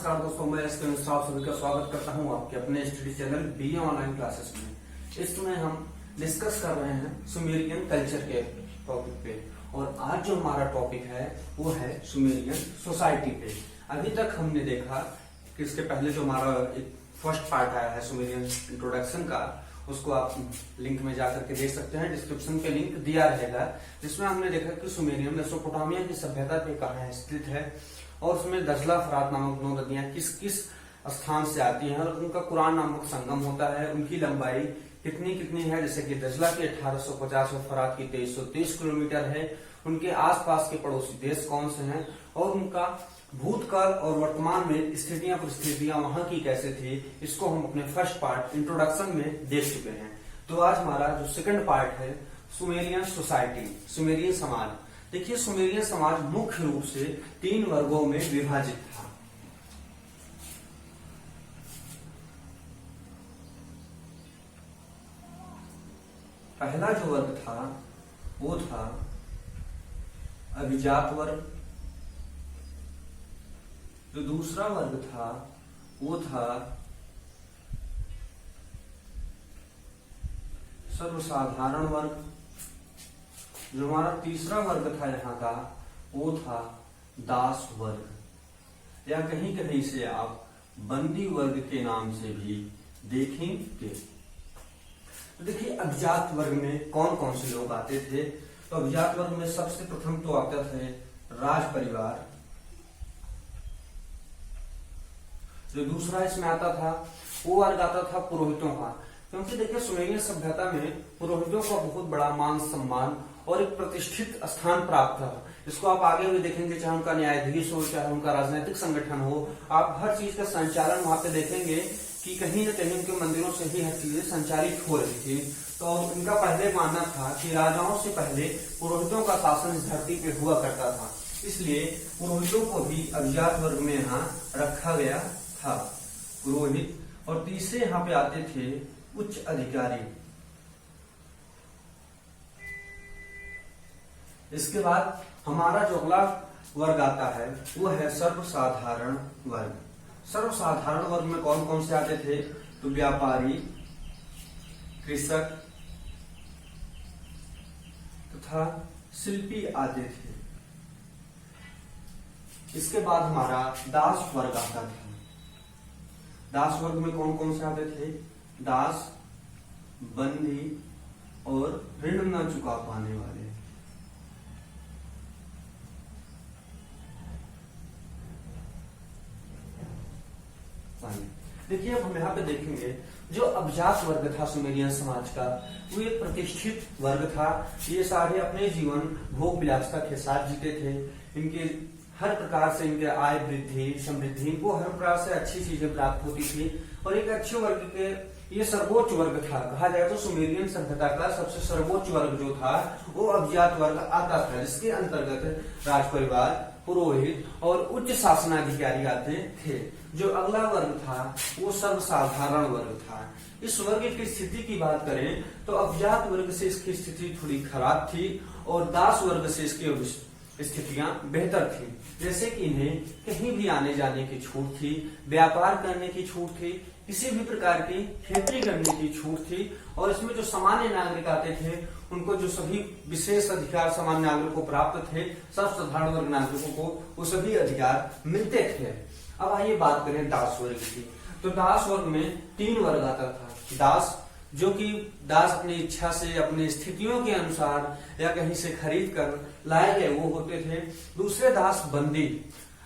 नमस्कार दोस्तों, मैं इसके अनुसार आप सभी का स्वागत करता हूं आपके अपने study channel BA online classes में। इसमें हम डिस्कस कर रहे हैं सुमेरियन कल्चर के टॉपिक पे और आज जो हमारा टॉपिक है वो है सुमेरियन सोसाइटी पे। अभी तक हमने देखा कि इसके पहले जो हमारा एक फर्स्ट पार्ट आया है सुमेरियन इंट्रोडक्शन का, उसको आप लिंक में जाकर के देख सकते हैं, डिस्क्रिप्शन पे लिंक दिया रहेगा, जिसमें हमने देखा कि सुमेरियन मेसोपोटामिया की सभ्यता पे कहाँ स्थित है और उसमें दजला फरात नामक दो नदियां किस किस स्थान से आती हैं और उनका कुरान नामक संगम होता है। उनकी लंबाई कितनी कितनी है, जैसे कि दजला की 1850 और फरात की 2330 किलोमीटर है। उनके आसपास के पड़ोसी देश कौन से हैं और उनका भूतकाल और वर्तमान में स्थितियां परिस्थितियां वहां की कैसे थी, इसको हम अपने फर्स्ट पार्ट इंट्रोडक्शन में देख चुके हैं। तो आज हमारा जो सेकंड पार्ट है सुमेरियन सोसाइटी, सुमेरियन समाज। देखिए, सुमेरियन समाज मुख्य रूप से 3 वर्गों में विभाजित था। पहला जो वर्ग था वो था अभिजात वर्ग। जो दूसरा वर्ग था वो था सर्वसाधारण वर्ग। जो हमारा तीसरा वर्ग था यहाँ का वो था दास वर्ग, या कहीं कहीं से आप बंदी वर्ग के नाम से भी देखेंगे। तो देखिए, अभिजात वर्ग में कौन कौन से लोग आते थे। तो अभिजात वर्ग में सबसे प्रथम तो आते थे राज परिवार। जो दूसरा इसमें आता था वो वर्ग आता था पुरोहितों का, क्योंकि देखिए सुमेरियन सभ्यता में पुरोहितों का बहुत बड़ा मान सम्मान और एक प्रतिष्ठित स्थान प्राप्त था। इसको आप आगे भी देखेंगे, चाहे उनका न्यायाधीश हो, चाहे उनका राजनीतिक संगठन हो, आप हर चीज का संचालन वहां पे देखेंगे कि कहीं न कहीं उनके मंदिरों से ही हर चीजें संचालित हो रही थी। तो इनका पहले मानना था कि राजाओं से पहले पुरोहितों का शासन इस धरती पे हुआ करता था, इसलिए पुरोहितों को भी अभिजात वर्ग में यहाँ रखा गया था, पुरोहित। और तीसरे यहाँ पे आते थे उच्च अधिकारी। इसके बाद हमारा जो अगला वर्ग आता है वो है सर्वसाधारण वर्ग। सर्वसाधारण वर्ग में कौन कौन से आते थे। तो व्यापारी, कृषक तथा शिल्पी आते थे। इसके बाद हमारा दास वर्ग आता था। दास वर्ग में कौन कौन से आते थे। दास, बंदी और ऋण न चुका पाने वाले। देखिए, अब हम यहाँ पे देखेंगे जो अभिजात वर्ग था सुमेरियन समाज का, वो एक प्रतिष्ठित वर्ग था। ये सारे अपने जीवन भोग विलासिता के साथ जीते थे। इनके हर प्रकार से इनके आय वृद्धि, समृद्धि, इनको हर प्रकार से अच्छी चीजें प्राप्त होती थी और एक अच्छे वर्ग के ये सर्वोच्च वर्ग था। कहा जाए तो सुमेरियन सभ्यता का सबसे सर्वोच्च वर्ग जो था वो अभिजात वर्ग आता था, जिसके अंतर्गत राज परिवार, पुरोहित और उच्च शासनाधिकारी आते थे। जो अगला वर्ग था वो सर्वसाधारण वर्ग था। इस वर्ग की स्थिति की बात करें तो अभिजात वर्ग से इसकी स्थिति थोड़ी खराब थी और दास वर्ग से इसकी स्थितियां बेहतर थी। जैसे कि इन्हें कहीं भी आने जाने की छूट थी, व्यापार करने की छूट थी, किसी भी प्रकार की खेती करने की छूट थी और इसमें जो सामान्य नागरिक आते थे उनको जो सभी विशेष अधिकार सामान्य नागरिकों को प्राप्त थे, सर्वसाधारण वर्ग नागरिकों को वो सभी अधिकार मिलते थे। अब आइए बात करें दास वर्ग की। तो दास वर्ग में 3 वर्ग आता था। दास, जो कि दास अपनी इच्छा से अपनी स्थितियों के अनुसार या कहीं से खरीद कर लाए गए वो होते थे। दूसरे दास बंदी।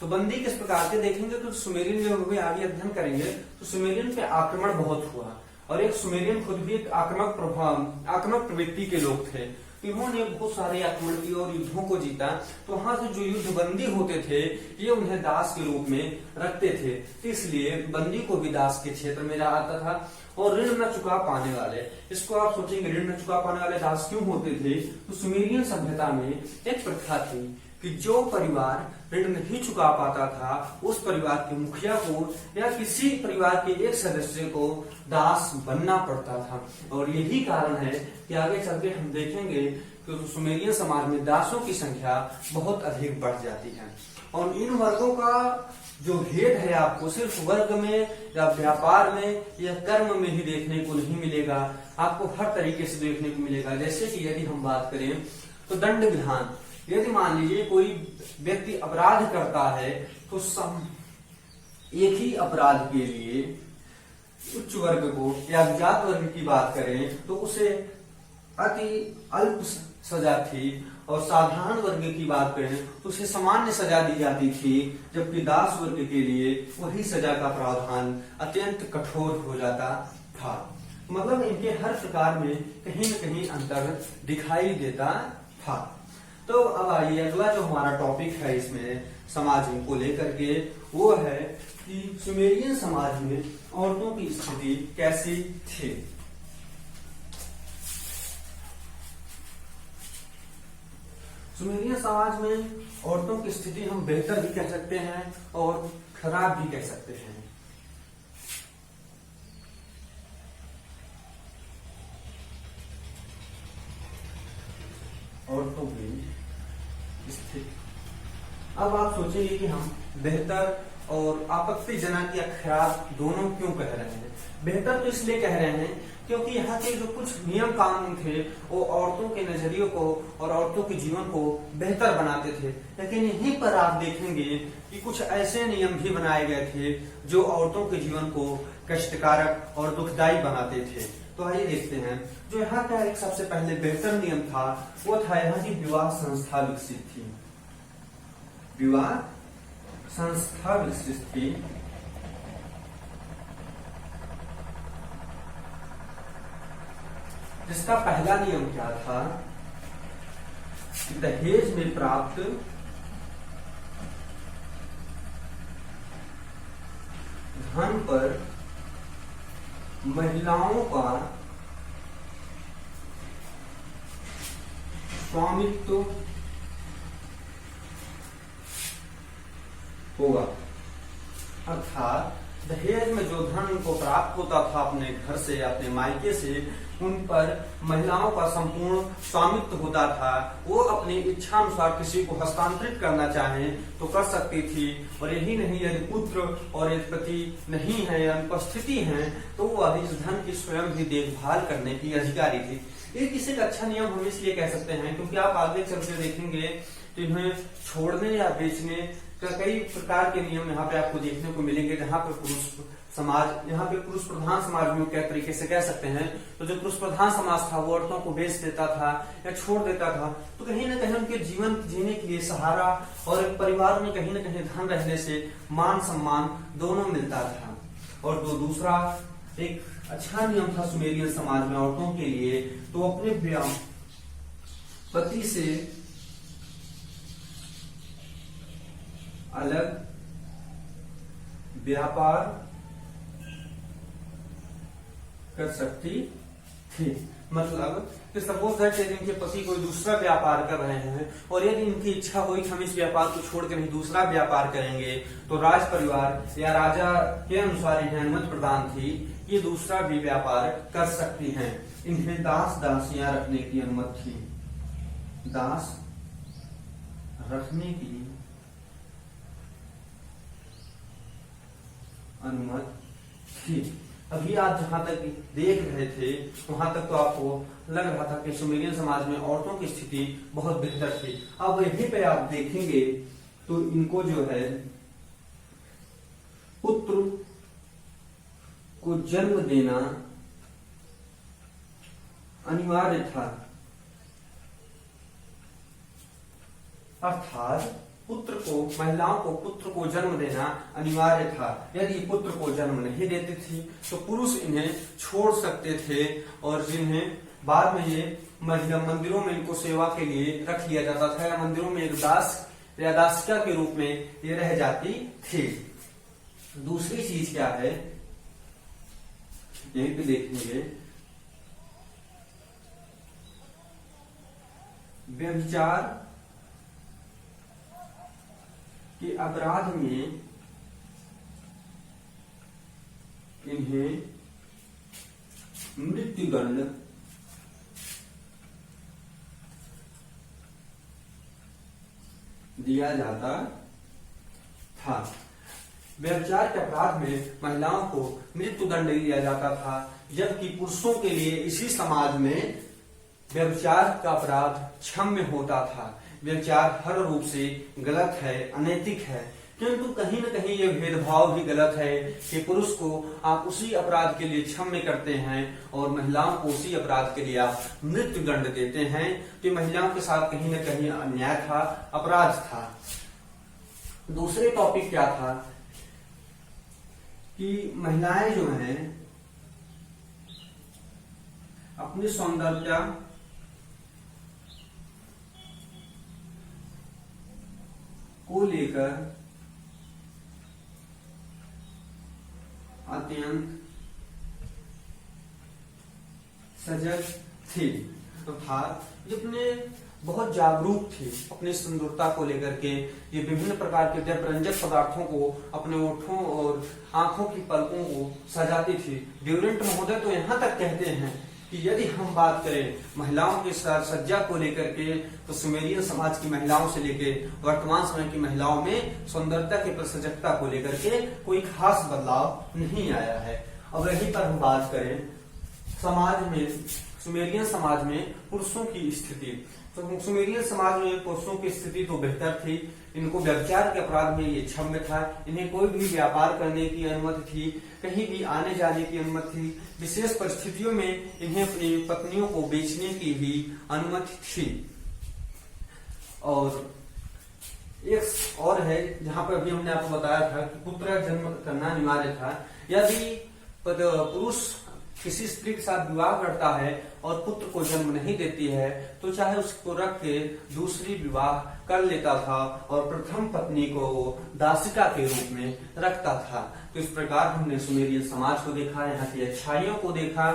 तो बंदी किस प्रकार के देखेंगे तो सुमेरियन जो आगे अध्ययन करेंगे तो सुमेरियन पे आक्रमण बहुत हुआ और एक सुमेरियन खुद भी एक आक्रमक प्रवृत्ति के लोग थे। इन्होंने बहुत सारे आक्रमण किए और युद्धों को जीता। तो वहां से जो युद्धबंदी होते थे ये उन्हें दास के रूप में रखते थे, तो इसलिए बंदी को भी दास के क्षेत्र में आता था। और ऋण न चुका पाने वाले, इसको आप सोचेंगे ऋण न चुका पाने वाले दास क्यों होते थे। तो सुमेरियन सभ्यता में एक प्रथा थी कि जो परिवार ऋण नहीं चुका पाता था उस परिवार के मुखिया को या किसी परिवार के एक सदस्य को दास बनना पड़ता था। और यही कारण है कि आगे चल के हम देखेंगे कि सुमेरियन समाज में दासों की संख्या बहुत अधिक बढ़ जाती है। और इन वर्गों का जो भेद है आपको सिर्फ वर्ग में या व्यापार में या कर्म में ही देखने को नहीं मिलेगा, आपको हर तरीके से देखने को मिलेगा। जैसे कि यदि हम बात करें तो दंड विधान, यदि मान लीजिए कोई व्यक्ति अपराध करता है तो एक ही अपराध के लिए उच्च वर्ग को या अभिजात वर्ग की बात करें तो उसे अति अल्प सजा थी, और साधारण वर्ग की बात करें तो उसे सामान्य सजा दी जाती थी, जबकि दास वर्ग के लिए वही सजा का प्रावधान अत्यंत कठोर हो जाता था। मतलब इनके हर प्रकार में कहीं न कहीं अंतर दिखाई देता था। तो अब आइए अगला जो हमारा टॉपिक है इसमें समाज को लेकर के, वो है कि सुमेरियन समाज में औरतों की स्थिति कैसी थी। सुमेरियन समाज में औरतों की स्थिति हम बेहतर भी कह सकते हैं और खराब भी कह सकते हैं। औरतों की स्थिति, अब आप सोचेंगे कि हम बेहतर और आपत्तिजनक या खराब दोनों क्यों कह रहे हैं। बेहतर तो इसलिए कह रहे हैं क्योंकि यहाँ के जो कुछ नियम कानून थे वो औरतों के नजरियों को और औरतों के जीवन को बेहतर बनाते थे, लेकिन यहीं पर आप देखेंगे कि कुछ ऐसे नियम भी बनाए गए थे जो औरतों के जीवन को कष्टकारक और दुखदायी बनाते थे। तो आइए देखते हैं। जो यहाँ का एक सबसे पहले बेहतर नियम था वो था यहाँ की विवाह संस्था विकसित थी। विवाह संस्था विकसित थी, जिसका पहला नियम क्या था, दहेज में प्राप्त धन पर महिलाओं का स्वामित्व होगा। अर्थात दहेज में जो धन उनको प्राप्त होता था अपने घर से, अपने मायके से, उन पर महिलाओं का संपूर्ण स्वामित्व होता था। वो अपनी इच्छा अनुसार किसी को हस्तांतरित करना चाहे तो कर सकती थी, और यही नहीं यदि पुत्र और यदि पति नहीं है या अनुपस्थिति है तो वह इस धन की स्वयं भी देखभाल करने की अधिकारी थी। ये किसी का अच्छा नियम हम इसलिए कह सकते हैं क्योंकि आप आगे चलते देखेंगे तो इन्हें छोड़ने या बेचने का कई प्रकार के नियम यहाँ पे आपको देखने को मिलेंगे, जहाँ पे पुरुष समाज, यहाँ पे पुरुष प्रधान समाज में क्या तरीके से कह सकते हैं, तो जो पुरुष प्रधान समाज था वो औरतों को बेच देता था या छोड़ देता था, तो कहीं ना कहीं उनके जीवन जीने के लिए सहारा और परिवार में कहीं ना कहीं धन रहने से मान सम्मान दोनों मिलता था। और जो दूसरा एक अच्छा नियम था सुमेरियन समाज में औरतों के लिए, तो अपने पति से अलग व्यापार कर सकती थी। मतलब कि सपोज दैट यदि इनके पति कोई दूसरा व्यापार कर रहे हैं और यदि इनकी इच्छा हुई कि हम इस व्यापार को छोड़ कहीं दूसरा व्यापार करेंगे, तो राज परिवार या राजा के अनुसार इन्हें अनुमति प्रदान थी, ये दूसरा भी व्यापार कर सकती हैं। इन्हें दास दासियां रखने की अनुमति थी, दास रखने की अनुमति थी। अभी आप जहां तक देख रहे थे वहां तक तो आपको लग रहा था कि सुमेरियन समाज में औरतों की स्थिति बहुत बेहतर थी। अब यहीं पे आप देखेंगे तो इनको जो है पुत्र को जन्म देना अनिवार्य था। अर्थात पुत्र को, महिलाओं को पुत्र को जन्म देना अनिवार्य था। यदि पुत्र को जन्म नहीं देती थी तो पुरुष इन्हें छोड़ सकते थे, और जिन्हें बाद में ये महिला मंदिरों में इनको सेवा के लिए रख लिया जाता था, या मंदिरों में एक दास या दासिका के रूप में ये रह जाती थी। दूसरी चीज क्या है, यहीं पे देखेंगे, व्यभिचार के अपराध में इन्हें मृत्युदंड दिया जाता था। व्यभिचार के अपराध में महिलाओं को मृत्युदंड दिया जाता था, जबकि पुरुषों के लिए इसी समाज में व्यभिचार का अपराध क्षम्य होता था। व्यभिचार हर रूप से गलत है, अनैतिक है, किंतु कहीं न कहीं ये भेदभाव भी गलत है कि पुरुष को आप उसी अपराध के लिए क्षम्य करते हैं और महिलाओं को उसी अपराध के लिए आप मृत्यु दंड देते हैं। तो महिलाओं के साथ कहीं न कहीं अन्याय था, अपराध था। दूसरे टॉपिक क्या था कि महिलाएं जो हैं अपनी सौंदर्यता को लेकर अत्यंत सजग थी, अर्थात जितने बहुत जागरूक थे अपनी सुंदरता को लेकर के। ये विभिन्न प्रकार के व्यपरंजक पदार्थों को अपने ओठों और आंखों की पलकों को सजाती थी। ड्यूरेंट महोदय तो यहाँ तक कहते हैं कि यदि हम बात करें महिलाओं के साथ सज्जा को लेकर के, तो सुमेरियन समाज की महिलाओं से लेकर वर्तमान समय की महिलाओं में सौंदर्यता के प्रति सजगता को लेकर के कोई खास बदलाव नहीं आया है। अब यहीं पर हम बात करें समाज में, सुमेरियन समाज में पुरुषों की स्थिति, तो सुमेरियन समाज में पुरुषों की स्थिति तो बेहतर थी। इनको व्यभिचार के अपराध में ये क्षम्य था, इन्हें कोई भी व्यापार करने की अनुमति थी, कहीं भी आने जाने की अनुमति थी, विशेष परिस्थितियों में इन्हें अपनी पत्नियों को बेचने की भी अनुमति थी। और एक और है जहां पर अभी हमने आपको बताया था कि पुत्र जन्म करना अनिवार्य था। यदि पुरुष किसी स्त्री के साथ विवाह करता है और पुत्र को जन्म नहीं देती है तो चाहे उसको रख के दूसरी विवाह कर लेता था और प्रथम पत्नी को वो दासिका के रूप में रखता था। तो इस प्रकार हमने सुमेरियन समाज को देखा, यहाँ की अच्छाइयों को देखा,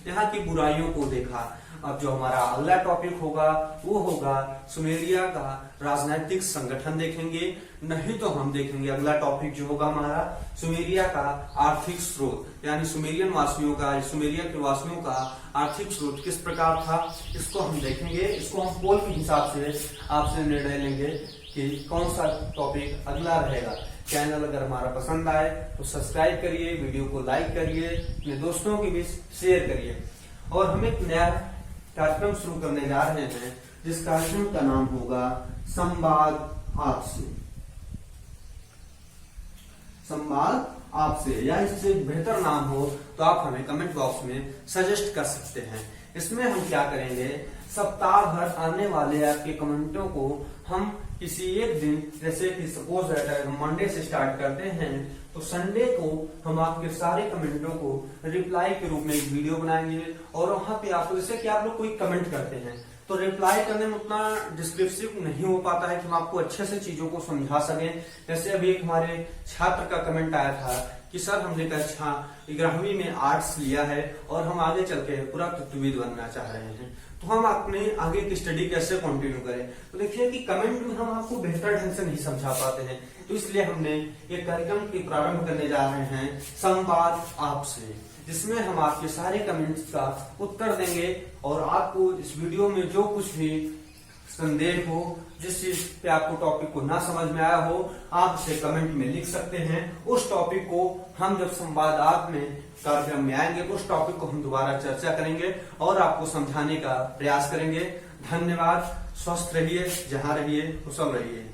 यहाँ की बुराइयों को देखा। अब जो हमारा अगला टॉपिक होगा वो होगा सुमेरिया का राजनीतिक संगठन देखेंगे, नहीं तो हम देखेंगे अगला टॉपिक जो होगा हमारा सुमेरिया का आर्थिक स्रोत, यानी सुमेरियन वासियों का, सुमेरिया के वासियों का आर्थिक स्रोत किस प्रकार था, इसको हम देखेंगे। इसको हम पोल के हिसाब से आपसे निर्णय लेंगे कि कौन सा टॉपिक अगला रहेगा। चैनल अगर हमारा पसंद आए तो सब्सक्राइब करिए, वीडियो को लाइक करिए, अपने दोस्तों के बीच शेयर करिए। और हम एक नया कार्यक्रम शुरू करने जा रहे हैं जिस कार्यक्रम का नाम होगा संवाद आपसे। संवाद आपसे, या इससे बेहतर नाम हो तो आप हमें कमेंट बॉक्स में सजेस्ट कर सकते हैं। इसमें हम क्या करेंगे, सप्ताह भर आने वाले आपके कमेंटों को हम किसी एक दिन, जैसे कि सपोज दैट हम मंडे से स्टार्ट करते हैं तो संडे को हम आपके सारे कमेंटों को रिप्लाई के रूप में एक वीडियो बनाएंगे और वहां पे आपको, जैसे कि आप लोग कोई कमेंट करते हैं तो रिप्लाई करने में उतना डिस्क्रिप्टिव नहीं हो पाता है कि हम आपको अच्छे से चीजों को समझा सकें। जैसे अभी एक हमारे छात्र का कमेंट आया था कि सर हमने कक्षा 11वीं में आर्ट्स लिया है और हम आगे चल के पुरातत्वविद बनना चाह रहे हैं, तो हम अपने आगे की स्टडी कैसे कंटिन्यू करें। तो देखिए कि कमेंट में हम आपको बेहतर ढंग से नहीं समझा पाते हैं, तो इसलिए हमने एक कार्यक्रम की प्रारंभ करने जा रहे हैं संवाद आपसे, जिसमें हम आपके सारे कमेंट्स का उत्तर देंगे और आपको इस वीडियो में जो कुछ भी संदेह हो, जिस चीज पे आपको टॉपिक को ना समझ में आया हो, आप इसे कमेंट में लिख सकते हैं। उस टॉपिक को हम जब संवाद आप में कार्यक्रम में आएंगे तो उस टॉपिक को हम दोबारा चर्चा करेंगे और आपको समझाने का प्रयास करेंगे। धन्यवाद, स्वस्थ रहिए, जहां रहिए, कुशल रहिए।